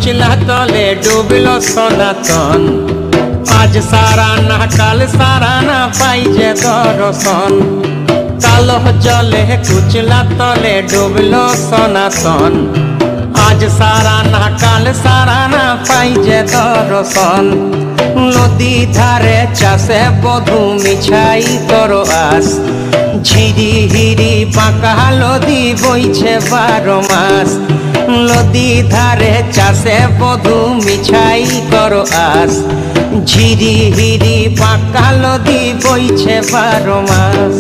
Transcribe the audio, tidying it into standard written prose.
কুচলা তলে ডুবলো সনাতন। আজ সারা না কাল সারা না পাই যে দর্শন। কালো জলে কুচলা তলে ডুবলো সনাতন। আজ সারা না কাল সারা না পাই যে দর্শন। নদী ধারে চাষে বধূ মিছাই তোর আস। ঝিরি হিরি বাঁকা নদী বইছে 12 মাস। নদী ধারে চাষে বধূ মিছাই তোর আস। ঝিরি হিরি বাঁকা নদী বইছে 12 মাস।